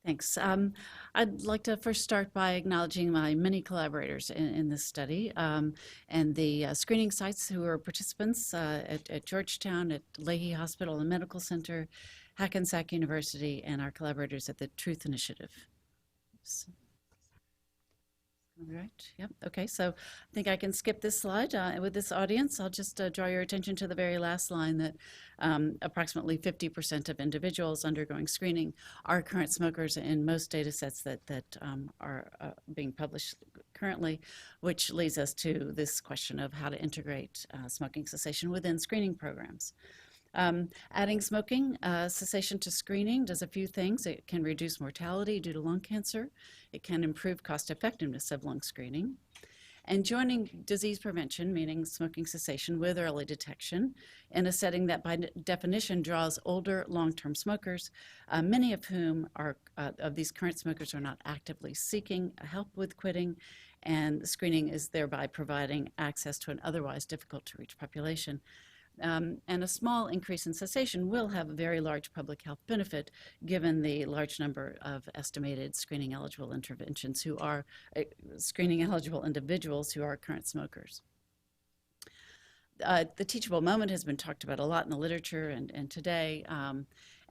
Thanks. I'd like to first start by acknowledging my many collaborators in this study and the screening sites who are participants at Georgetown, at Leahy Hospital and Medical Center, Hackensack University, and our collaborators at the Truth Initiative. All right. Yep. Okay. So I think I can skip this slide. With this audience, I'll just draw your attention to the very last line that approximately 50% of individuals undergoing screening are current smokers in most data sets that are being published currently, which leads us to this question of how to integrate smoking cessation within screening programs. Adding smoking cessation to screening does a few things. It can reduce mortality due to lung cancer. It can improve cost effectiveness of lung screening. And joining disease prevention, meaning smoking cessation with early detection, in a setting that by definition draws older long-term smokers, many of whom are of these current smokers are not actively seeking help with quitting, and screening is thereby providing access to an otherwise difficult to reach population. And a small increase in cessation will have a very large public health benefit given the large number of estimated screening eligible interventions who are screening eligible individuals who are current smokers. The teachable moment has been talked about a lot in the literature and today,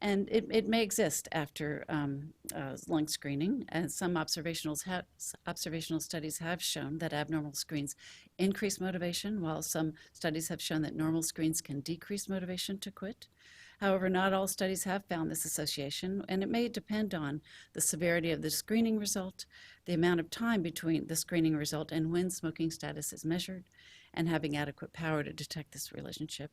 and it may exist after lung screening, and some observational studies have shown that abnormal screens increase motivation, while some studies have shown that normal screens can decrease motivation to quit. However, not all studies have found this association, and it may depend on the severity of the screening result, the amount of time between the screening result and when smoking status is measured, and having adequate power to detect this relationship.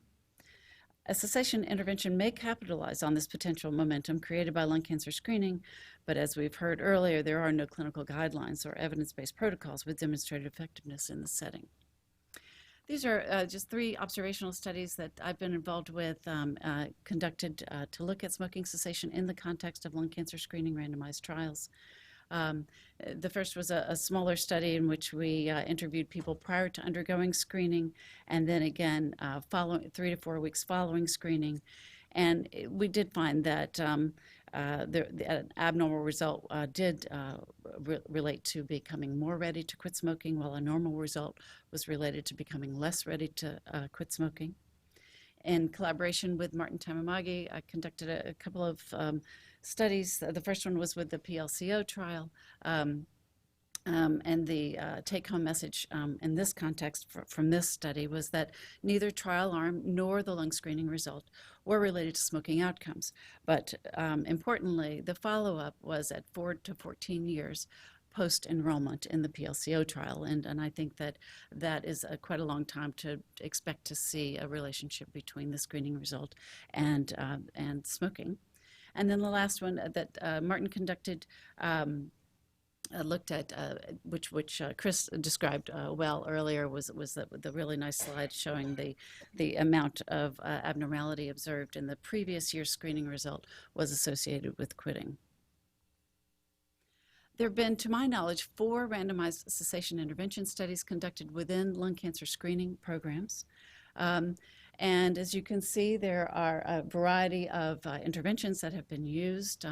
A cessation intervention may capitalize on this potential momentum created by lung cancer screening, but as we've heard earlier, there are no clinical guidelines or evidence-based protocols with demonstrated effectiveness in this setting. These are just 3 observational studies that I've been involved with, conducted to look at smoking cessation in the context of lung cancer screening randomized trials. The first was a smaller study in which we interviewed people prior to undergoing screening, and then again 3 to 4 weeks following screening. And we did find that an abnormal result did relate to becoming more ready to quit smoking, while a normal result was related to becoming less ready to quit smoking. In collaboration with Martin Tamamagi, I conducted a couple of studies. The first one was with the PLCO trial, and the take-home message in this context from this study was that neither trial arm nor the lung screening result were related to smoking outcomes. But importantly, the follow-up was at 4 to 14 years post-enrollment in the PLCO trial, and I think that is quite a long time to expect to see a relationship between the screening result and smoking. And then the last one that Martin conducted looked at, which Chris described well earlier, was the really nice slide showing the amount of abnormality observed in the previous year's screening result was associated with quitting. There have been, to my knowledge, 4 randomized cessation intervention studies conducted within lung cancer screening programs. And as you can see, there are a variety of interventions that have been used.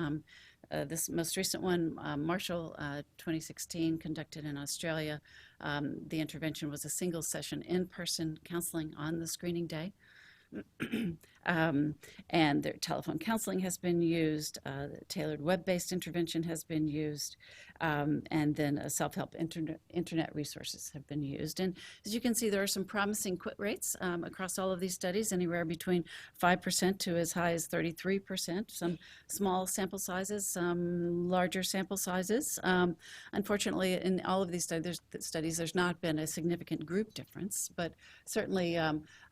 This most recent one, Marshall 2016, conducted in Australia. The intervention was a single session in-person counseling on the screening day. And their telephone counseling has been used, tailored web-based intervention has been used, and then self-help internet resources have been used. And as you can see, there are some promising quit rates across all of these studies, anywhere between 5% to as high as 33%, some small sample sizes, some larger sample sizes. Unfortunately, in all of these studies, there's not been a significant group difference, but certainly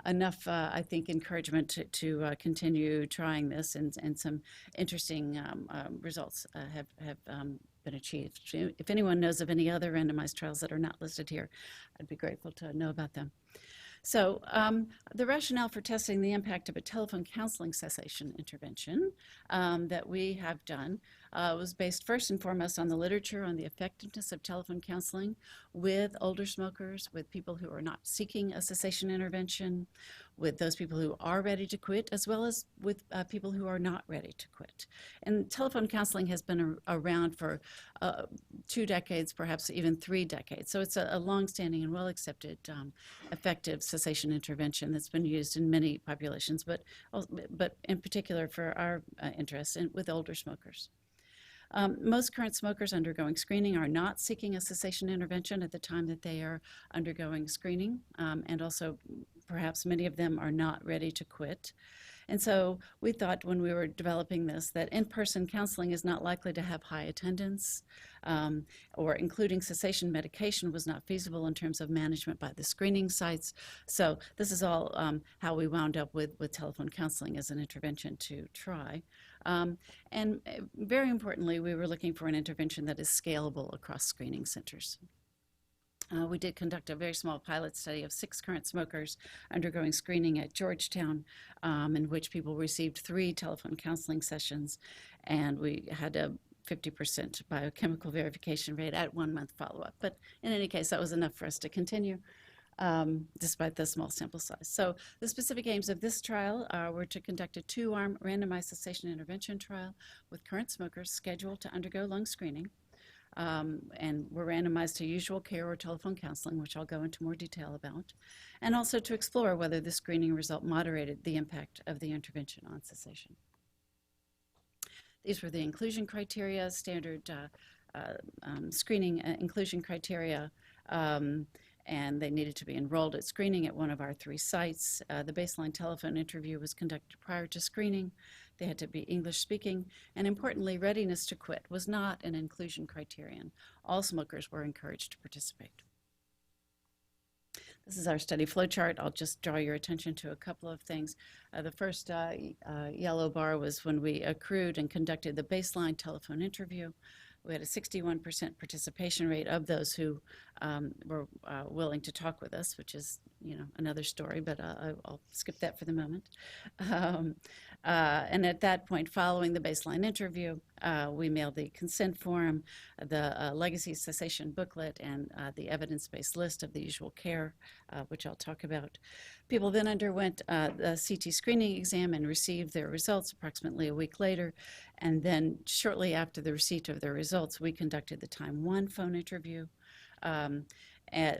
enough, I think, encouragement to continue trying this, and some interesting results have been achieved. If anyone knows of any other randomized trials that are not listed here, I'd be grateful to know about them. So the rationale for testing the impact of a telephone counseling cessation intervention that we have done was based first and foremost on the literature on the effectiveness of telephone counseling with older smokers, with people who are not seeking a cessation intervention, with those people who are ready to quit, as well as with people who are not ready to quit. And telephone counseling has been around for 2 decades, perhaps even 3 decades. So it's a longstanding and well-accepted effective cessation intervention that's been used in many populations, but in particular for our interest with older smokers. Most current smokers undergoing screening are not seeking a cessation intervention at the time that they are undergoing screening, and also perhaps many of them are not ready to quit. And so we thought when we were developing this that in-person counseling is not likely to have high attendance, or including cessation medication was not feasible in terms of management by the screening sites. So this is all how we wound up with telephone counseling as an intervention to try. And very importantly, we were looking for an intervention that is scalable across screening centers. We did conduct a very small pilot study of 6 current smokers undergoing screening at Georgetown, in which people received 3 telephone counseling sessions, and we had a 50% biochemical verification rate at 1-month follow-up. But in any case, that was enough for us to continue, despite the small sample size. So the specific aims of this trial were to conduct a 2-arm randomized cessation intervention trial with current smokers scheduled to undergo lung screening, and were randomized to usual care or telephone counseling, which I'll go into more detail about, and also to explore whether the screening result moderated the impact of the intervention on cessation. These were the inclusion criteria, standard screening inclusion criteria, and they needed to be enrolled at screening at one of our 3 sites. The baseline telephone interview was conducted prior to screening. They had to be English speaking, and importantly, readiness to quit was not an inclusion criterion. All smokers were encouraged to participate. This is our study flowchart. I'll just draw your attention to a couple of things. The first yellow bar was when we accrued and conducted the baseline telephone interview. We had a 61% participation rate of those who were willing to talk with us, which is, another story, but I'll skip that for the moment. And at that point, following the baseline interview, we mailed the consent form, the legacy cessation booklet, and the evidence-based list of the usual care, which I'll talk about. People then underwent the CT screening exam and received their results approximately a week later. And then shortly after the receipt of their results, we conducted the time 1 phone interview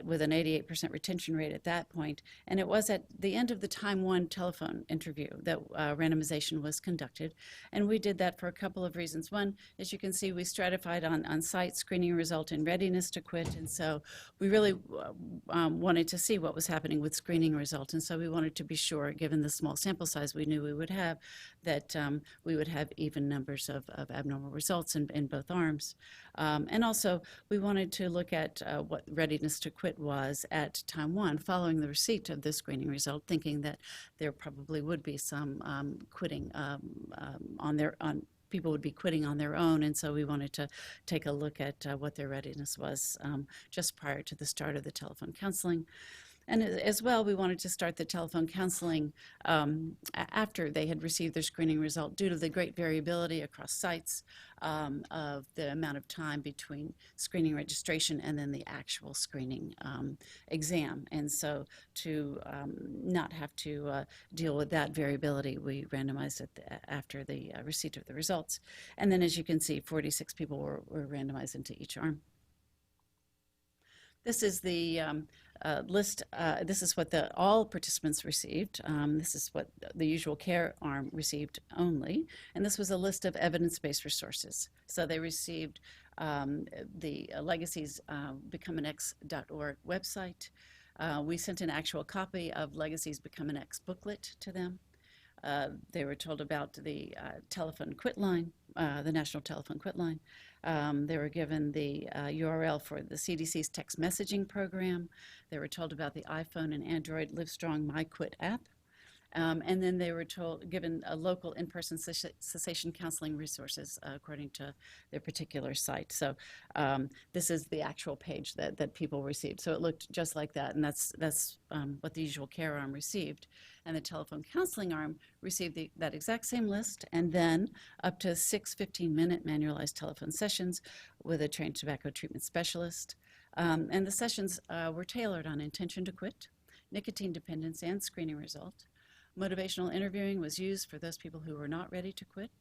with an 88% retention rate at that point. And it was at the end of the time 1 telephone interview that randomization was conducted. And we did that for a couple of reasons. One, as you can see, we stratified on site screening result and readiness to quit. And so we really wanted to see what was happening with screening result. And so we wanted to be sure, given the small sample size we knew we would have, that we would have even numbers of abnormal results in both arms. And also, we wanted to look at what readiness to quit was at time 1 following the receipt of the screening result, thinking that there probably would be some quitting people would be quitting on their own, and so we wanted to take a look at what their readiness was just prior to the start of the telephone counseling. And as well, we wanted to start the telephone counseling after they had received their screening result due to the great variability across sites of the amount of time between screening registration and then the actual screening exam. And so to not have to deal with that variability, we randomized it after the receipt of the results. And then as you can see, 46 people were randomized into each arm. This is the list. This is what all participants received. This is what the usual care arm received only. And this was a list of evidence-based resources. So they received the Legacy's becomeanx.org website. We sent an actual copy of Legacy's Become an X booklet to them. They were told about the telephone quit line, the National Telephone Quit Line. They were given the URL for the CDC's text messaging program. They were told about the iPhone and Android Livestrong My Quit app. And then they were given a local in-person cessation counseling resources according to their particular site. So this is the actual page that people received. So it looked just like that, and that's what the usual care arm received. And the telephone counseling arm received that exact same list, and then up to 6 15-minute manualized telephone sessions with a trained tobacco treatment specialist. And the sessions were tailored on intention to quit, nicotine dependence, and screening result. Motivational interviewing was used for those people who were not ready to quit.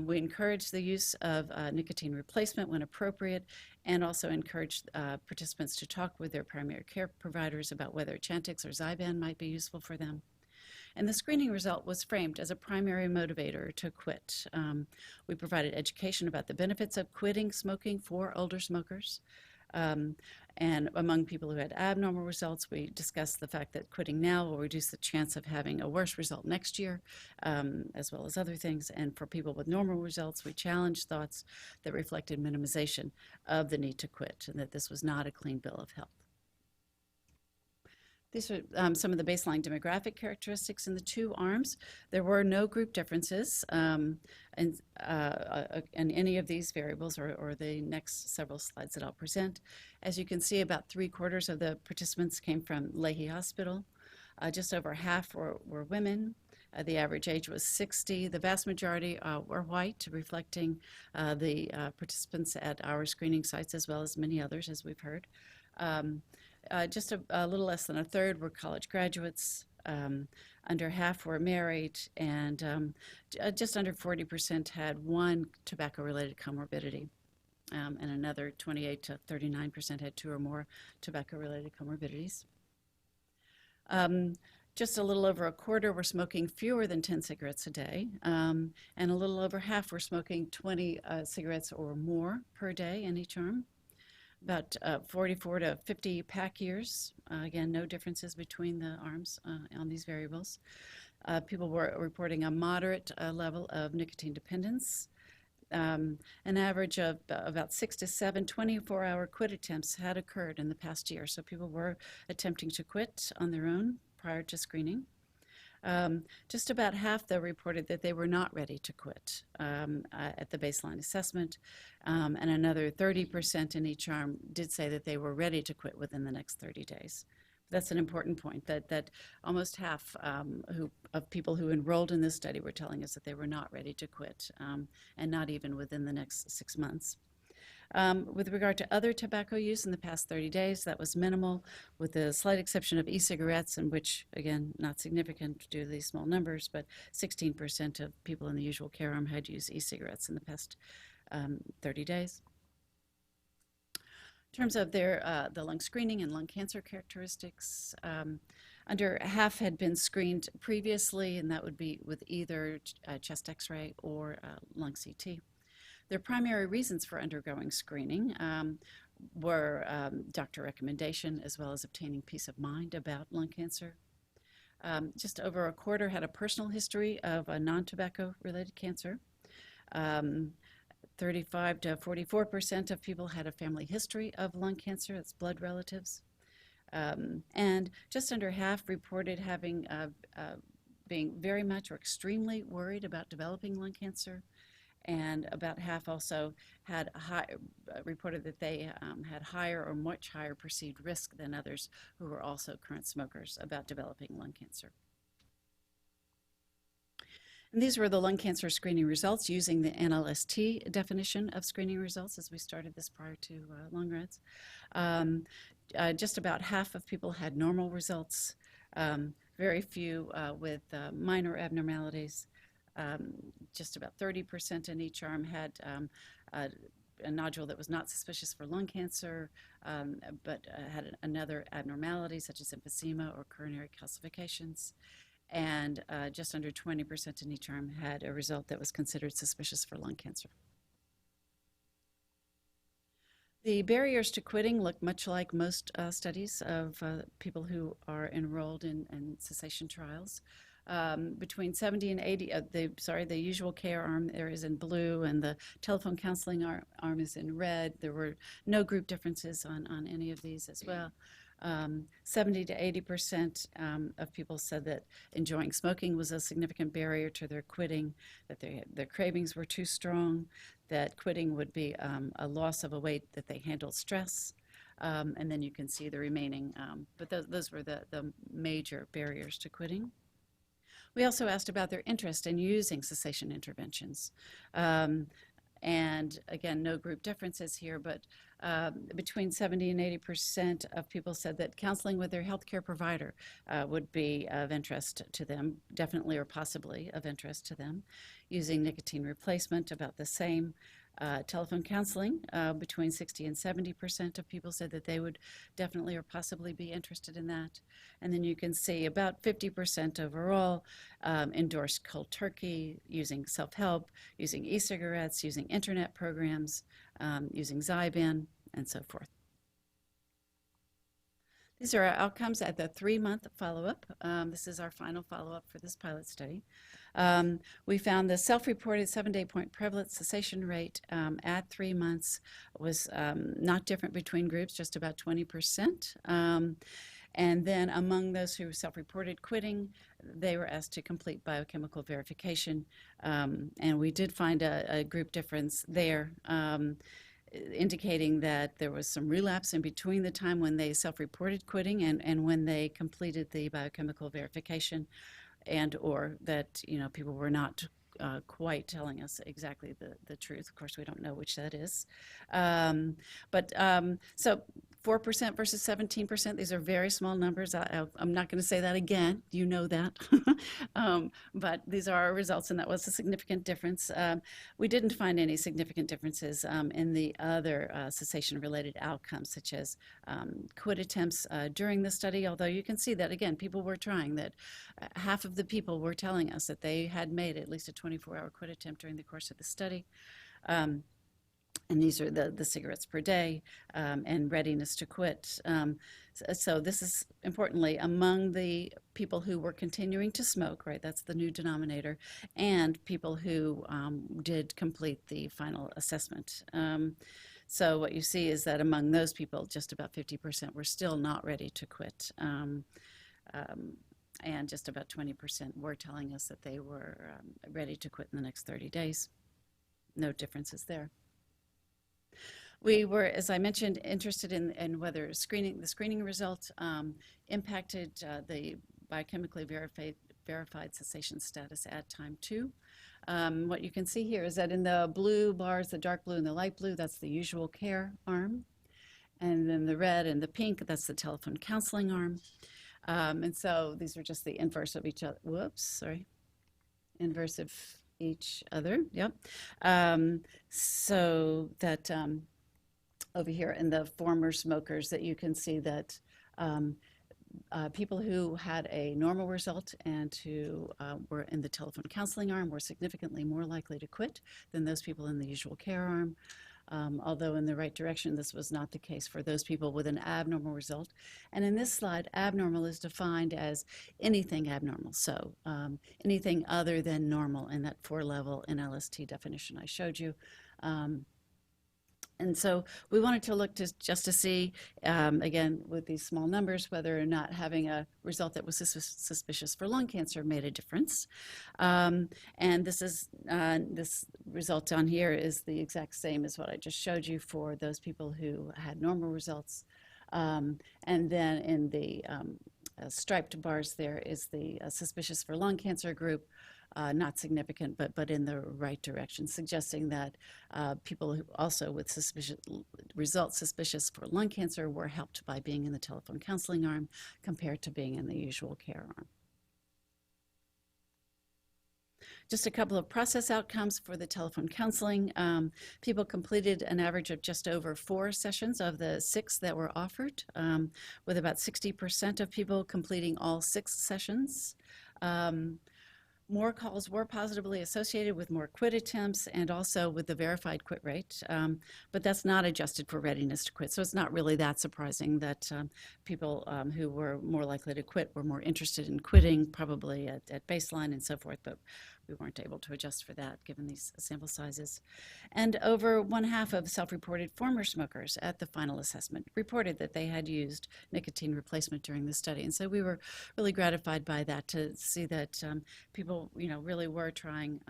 We encouraged the use of nicotine replacement when appropriate, and also encouraged participants to talk with their primary care providers about whether Chantix or Zyban might be useful for them. And the screening result was framed as a primary motivator to quit. We provided education about the benefits of quitting smoking for older smokers. And among people who had abnormal results, we discussed the fact that quitting now will reduce the chance of having a worse result next year, as well as other things. And for people with normal results, we challenged thoughts that reflected minimization of the need to quit, and that this was not a clean bill of health. These are some of the baseline demographic characteristics in the two arms. There were no group differences in any of these variables or the next several slides that I'll present. As you can see, about 3/4 of the participants came from Leahy Hospital. Just over half were women. The average age was 60. The vast majority were white, reflecting the participants at our screening sites, as well as many others, as we've heard. Just a little less than a third were college graduates. Under half were married, and just under 40% had one tobacco-related comorbidity, and another 28 to 39% had two or more tobacco-related comorbidities. Just a little over a quarter were smoking fewer than 10 cigarettes a day, and a little over half were smoking 20 cigarettes or more per day in each arm. About 44 to 50 pack years. Again, no differences between the arms on these variables. People were reporting a moderate level of nicotine dependence. An average of about 6 to 7 24-hour quit attempts had occurred in the past year. So people were attempting to quit on their own prior to screening. Just about half, though, reported that they were not ready to quit at the baseline assessment, and another 30% in each arm did say that they were ready to quit within the next 30 days. That's an important point, that almost half of people who enrolled in this study were telling us that they were not ready to quit, and not even within the next 6 months. With regard to other tobacco use in the past 30 days, that was minimal, with the slight exception of e-cigarettes, in which, again, not significant due to these small numbers, but 16% of people in the usual care arm had used e-cigarettes in the past 30 days. In terms of the lung screening and lung cancer characteristics, under half had been screened previously, and that would be with either chest X-ray or lung CT. Their primary reasons for undergoing screening were doctor recommendation, as well as obtaining peace of mind about lung cancer. Just over a quarter had a personal history of a non-tobacco related cancer. 35 to 44% of people had a family history of lung cancer, that's blood relatives. And just under half reported having being very much or extremely worried about developing lung cancer. And about half also had reported that they had higher or much higher perceived risk than others who were also current smokers about developing lung cancer. And these were the lung cancer screening results using the NLST definition of screening results as we started this prior to lung reds. Just about half of people had normal results, very few with minor abnormalities. Just about 30% in each arm had a nodule that was not suspicious for lung cancer, but had another abnormality such as emphysema or coronary calcifications. And just under 20% in each arm had a result that was considered suspicious for lung cancer. The barriers to quitting look much like most studies of people who are enrolled in cessation trials. Between 70 and 80, the usual care arm there is in blue, and the telephone counseling arm is in red. There were no group differences on any of these as well. 70 to 80% of people said that enjoying smoking was a significant barrier to their quitting, that their cravings were too strong, that quitting would be a loss of a way that they handled stress. And then you can see the remaining, but those were the major barriers to quitting. We also asked about their interest in using cessation interventions. And again, no group differences here, but between 70 and 80% of people said that counseling with their healthcare provider would be of interest to them, definitely or possibly of interest to them. Using nicotine replacement, about the same. Telephone counseling, between 60 and 70% of people said that they would definitely or possibly be interested in that. And then you can see about 50% overall endorsed cold turkey, using self-help, using e-cigarettes, using internet programs, using Zyban, and so forth. These are our outcomes at the 3-month follow-up. This is our final follow-up for this pilot study. We found the self-reported 7-day point prevalence cessation rate at 3 months was not different between groups, just about 20%. And then among those who self-reported quitting, they were asked to complete biochemical verification. And we did find a group difference there, indicating that there was some relapse in between the time when they self-reported quitting and when they completed the biochemical verification, and or that people were not quite telling us exactly the truth. Of course, we don't know which that is. So 4% versus 17%, these are very small numbers. I'm not going to say that again. You know that. But these are our results, and that was a significant difference. We didn't find any significant differences in the other cessation-related outcomes, such as quit attempts during the study, although you can see that, again, people were trying, that half of the people were telling us that they had made at least a 24-hour quit attempt during the course of the study. And these are the cigarettes per day and readiness to quit. So this is, importantly, among the people who were continuing to smoke, right? That's the new denominator, and people who did complete the final assessment. So what you see is that among those people, just about 50% were still not ready to quit. And just about 20% were telling us that they were ready to quit in the next 30 days. No differences there. We were, as I mentioned, interested in whether the screening results impacted the biochemically verified cessation status at time 2. What you can see here is that in the blue bars, the dark blue and the light blue, that's the usual care arm. And then the red and the pink, that's the telephone counseling arm. And so these are just the inverse of each other. Whoops, sorry. Inverse of each other, yep. So that over here in the former smokers, that you can see that people who had a normal result and who were in the telephone counseling arm were significantly more likely to quit than those people in the usual care arm. Although in the right direction, this was not the case for those people with an abnormal result. And in this slide, abnormal is defined as anything abnormal, so anything other than normal in that 4-level NLST definition I showed you. And so we wanted to look just to see, again, with these small numbers, whether or not having a result that was suspicious for lung cancer made a difference. And this result down here is the exact same as what I just showed you for those people who had normal results. And then in the striped bars there is the suspicious for lung cancer group. Not significant, but in the right direction, suggesting that people who also with results suspicious for lung cancer were helped by being in the telephone counseling arm compared to being in the usual care arm. Just a couple of process outcomes for the telephone counseling. People completed an average of just over 4 sessions of the 6 that were offered, with about 60% of people completing all 6 sessions. More calls were positively associated with more quit attempts and also with the verified quit rate, but that's not adjusted for readiness to quit. So it's not really that surprising that people who were more likely to quit were more interested in quitting, probably at baseline and so forth, but we weren't able to adjust for that given these sample sizes. And over 1/2 of self-reported former smokers at the final assessment reported that they had used nicotine replacement during the study. And so we were really gratified by that, to see that people, really were trying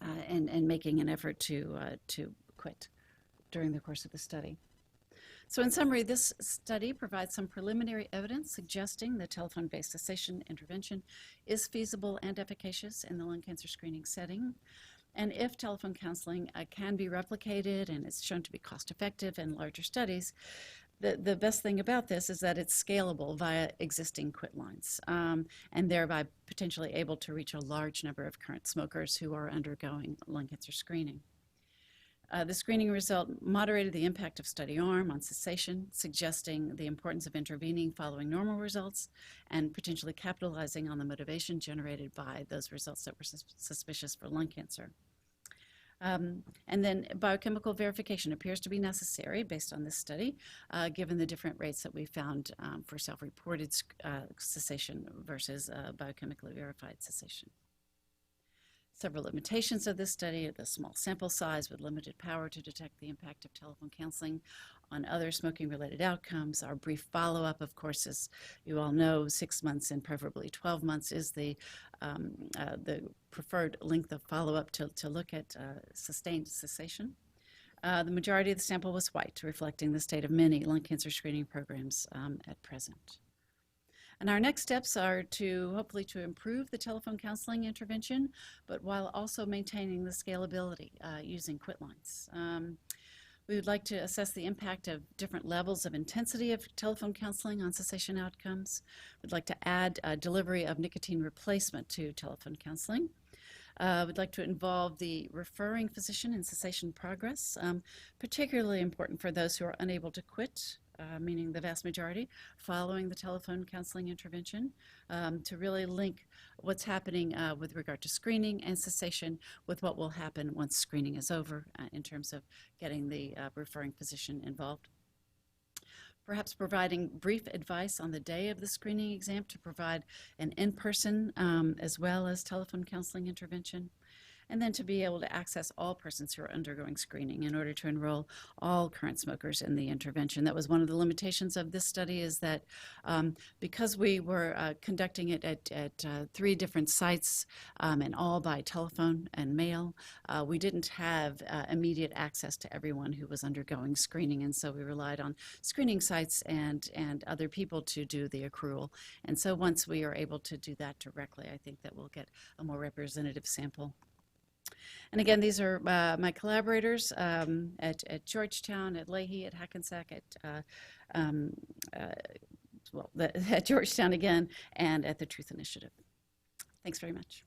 and making an effort to quit during the course of the study. So in summary, this study provides some preliminary evidence suggesting that telephone-based cessation intervention is feasible and efficacious in the lung cancer screening setting. And if telephone counseling can be replicated and it's shown to be cost-effective in larger studies, the best thing about this is that it's scalable via existing quit lines, and thereby potentially able to reach a large number of current smokers who are undergoing lung cancer screening. The screening result moderated the impact of study arm on cessation, suggesting the importance of intervening following normal results and potentially capitalizing on the motivation generated by those results that were suspicious for lung cancer. And then biochemical verification appears to be necessary based on this study, given the different rates that we found for self-reported cessation versus biochemically verified cessation. Several limitations of this study are the small sample size with limited power to detect the impact of telephone counseling on other smoking-related outcomes. Our brief follow-up, of course, as you all know, 6 months and preferably 12 months is the preferred length of follow-up to look at sustained cessation. The majority of the sample was white, reflecting the state of many lung cancer screening programs at present. And our next steps are hopefully to improve the telephone counseling intervention, but while also maintaining the scalability using quit lines. We would like to assess the impact of different levels of intensity of telephone counseling on cessation outcomes. We'd like to add delivery of nicotine replacement to telephone counseling. We'd like to involve the referring physician in cessation progress, particularly important for those who are unable to quit, meaning the vast majority, following the telephone counseling intervention, to really link what's happening with regard to screening and cessation with what will happen once screening is over in terms of getting the referring physician involved. Perhaps providing brief advice on the day of the screening exam to provide an in-person as well as telephone counseling intervention. And then to be able to access all persons who are undergoing screening in order to enroll all current smokers in the intervention. That was one of the limitations of this study, is that because we were conducting it at 3 different sites and all by telephone and mail, we didn't have immediate access to everyone who was undergoing screening, and so we relied on screening sites and other people to do the accrual. And so once we are able to do that directly, I think that we'll get a more representative sample. And again, these are my collaborators at Georgetown, at Leahy, at Hackensack, at Georgetown again, and at the Truth Initiative. Thanks very much.